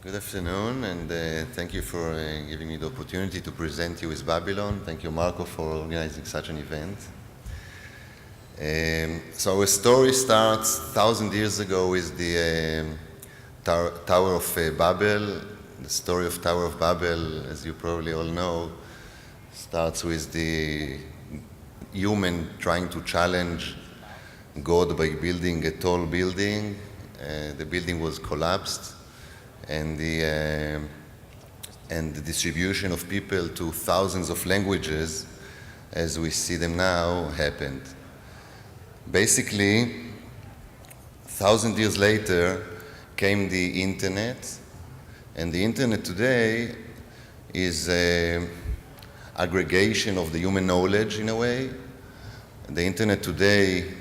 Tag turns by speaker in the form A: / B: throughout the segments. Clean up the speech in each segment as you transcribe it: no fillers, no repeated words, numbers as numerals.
A: Good afternoon, and thank you for giving me the opportunity to present you with Babylon. Thank you, Marco, for organizing such an event. So our story starts 1,000 years ago with the Tower of Babel. The story of Tower of Babel, as you probably all know, starts with the human trying to challenge God by building a tall building. The building was collapsed, and the distribution of people to thousands of languages, as we see them now, happened. Basically, 1,000 years later came the internet, and the internet today is an aggregation of the human knowledge in a way. The internet today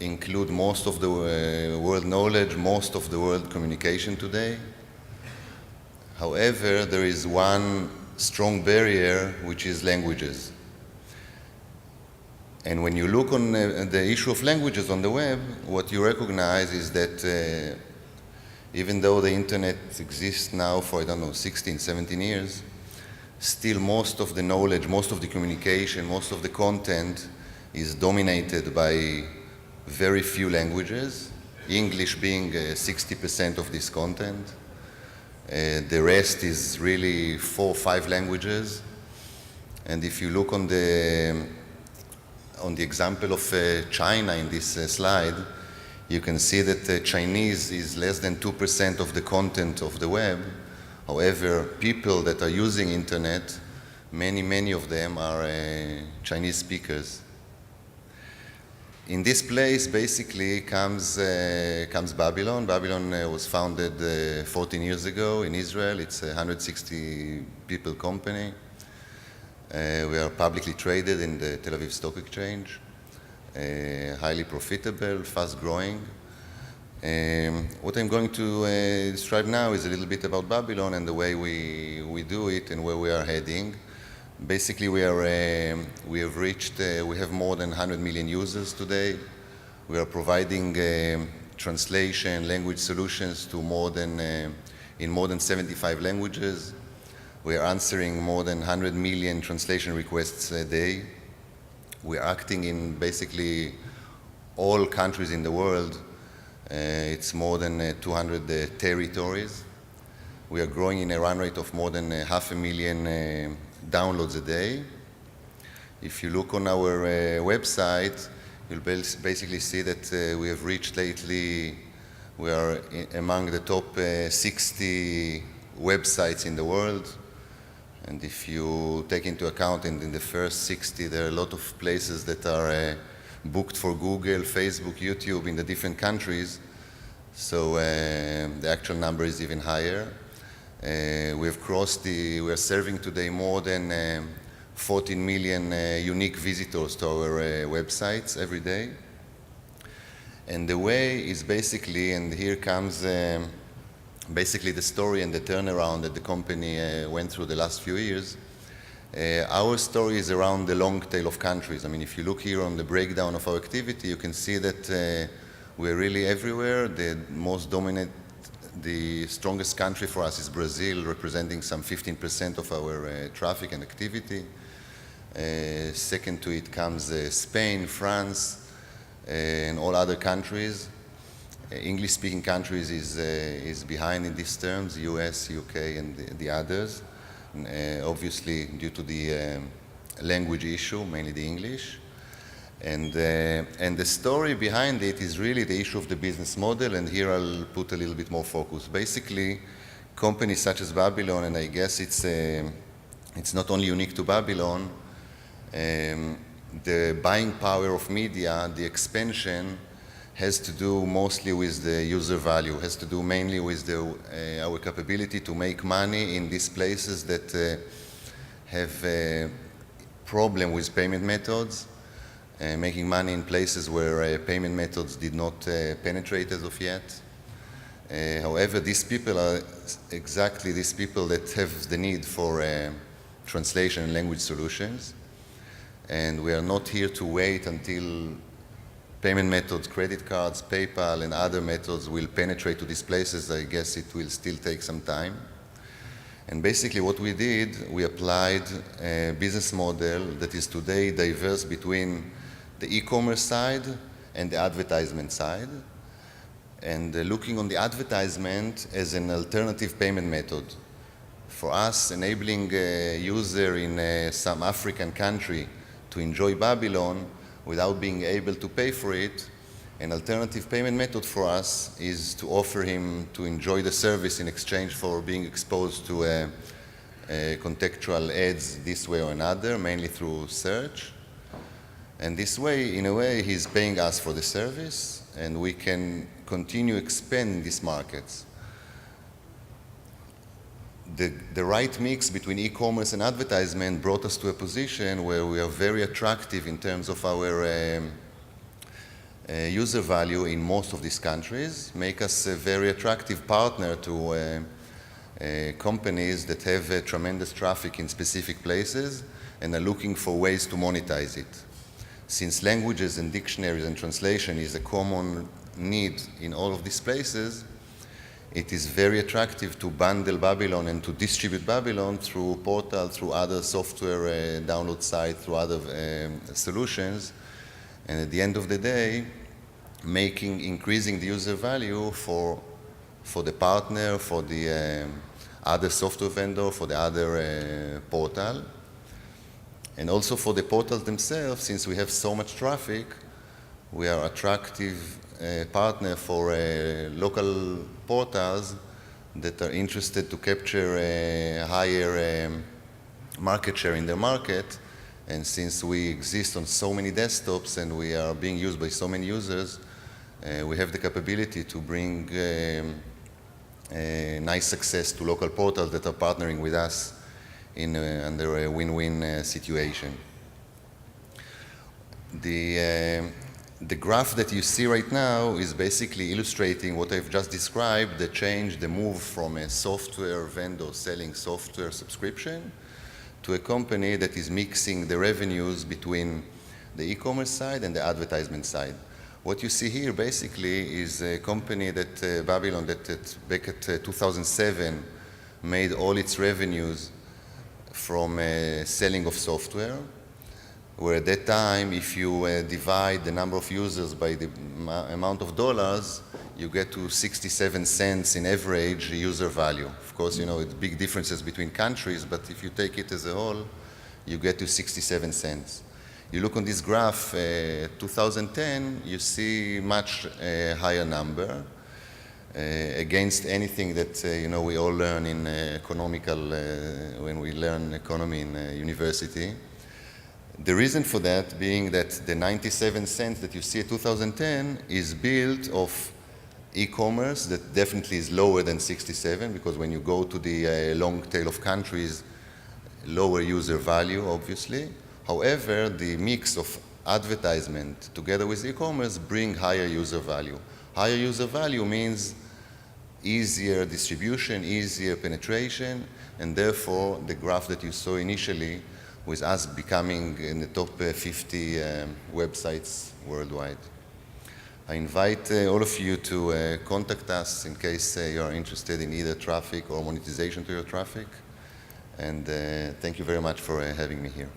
A: include most of the world knowledge, most of the world communication today. However, there is one strong barrier, which is languages. And when you look on the issue of languages on the web, what you recognize is that even though the internet exists now for, 16, 17 years, still most of the knowledge, most of the communication, most of the content is dominated by very few languages, English being 60% of this content. The rest is really 4 or 5 languages. And if you look on the example of China in this slide, you can see that Chinese is less than 2% of the content of the web. However, people that are using internet, many of them are Chinese speakers. In this place, basically, comes Babylon. Babylon was founded 14 years ago in Israel. It's a 160 people company. We are publicly traded in the Tel Aviv Stock Exchange. Highly profitable, fast growing. What I'm going to describe now is a little bit about Babylon and the way we do it and where we are heading. Basically, we have more than 100 million users today. We are providing translation, language solutions to in more than 75 languages. We are answering more than 100 million translation requests a day. We are acting in basically all countries in the world. It's more than 200 territories. We are growing in a run rate of more than 500,000 downloads a day. If you look on our website, you'll basically see that we have reached lately, we are among the top 60 websites in the world. And if you take into account in the first 60, there are a lot of places that are booked for Google, Facebook, YouTube in the different countries. So the actual number is even higher. We are serving today more than 14 million unique visitors to our websites every day. And the way is basically, and here comes basically the story and the turnaround that the company went through the last few years. Our story is around the long tail of countries. I mean, if you look here on the breakdown of our activity, you can see that we're really everywhere. The strongest country for us is Brazil, representing some 15% of our traffic and activity. Second to it comes Spain, France, and all other countries. English-speaking countries is behind in these terms, US, UK, and the others. Obviously, due to the language issue, mainly the English. And the story behind it is really the issue of the business model, and here I'll put a little bit more focus. Basically, companies such as Babylon, and I guess it's not only unique to Babylon, the buying power of media, the expansion, has to do mostly with the user value, has to do mainly with our capability to make money in these places that have a problem with payment methods. Making money in places where payment methods did not penetrate as of yet. However, these people are exactly these people that have the need for translation and language solutions. And we are not here to wait until payment methods, credit cards, PayPal, and other methods will penetrate to these places. I guess it will still take some time. And basically what we did, we applied a business model that is today diverse between the e-commerce side and the advertisement side. And looking on the advertisement as an alternative payment method. For us, enabling a user in some African country to enjoy Babylon without being able to pay for it, an alternative payment method for us is to offer him to enjoy the service in exchange for being exposed to contextual ads this way or another, mainly through search. And this way, in a way, he's paying us for the service, and we can continue expanding these markets. The right mix between e-commerce and advertisement brought us to a position where we are very attractive in terms of our user value in most of these countries, make us a very attractive partner to companies that have tremendous traffic in specific places and are looking for ways to monetize it. Since languages and dictionaries and translation is a common need in all of these places, it is very attractive to bundle Babylon and to distribute Babylon through portals, through other software download sites, through other solutions. And at the end of the day, increasing the user value for the partner, for the other software vendor, for the other portal. And also for the portals themselves, since we have so much traffic, we are attractive partner for local portals that are interested to capture a higher market share in their market. And since we exist on so many desktops and we are being used by so many users, we have the capability to bring nice success to local portals that are partnering with us under a win-win situation. The graph that you see right now is basically illustrating what I've just described, the change, the move from a software vendor selling software subscription to a company that is mixing the revenues between the e-commerce side and the advertisement side. What you see here basically is a company that Babylon that back at 2007 made all its revenues from selling of software, where at that time, if you divide the number of users by the amount of dollars, you get to 67 cents in average user value. Of course, you know, it's big differences between countries, but if you take it as a whole, you get to 67 cents. You look on this graph, 2010, you see much higher number against anything that, you know, we all learn in economical, when we learn economy in university. The reason for that being that the 97 cents that you see at 2010 is built of e-commerce that definitely is lower than 67, because when you go to the long tail of countries, lower user value, obviously. However, the mix of advertisement together with e-commerce bring higher user value. Higher user value means easier distribution, easier penetration, and therefore the graph that you saw initially with us becoming in the top 50 websites worldwide. I invite all of you to contact us in case you are interested in either traffic or monetization to your traffic. And thank you very much for having me here.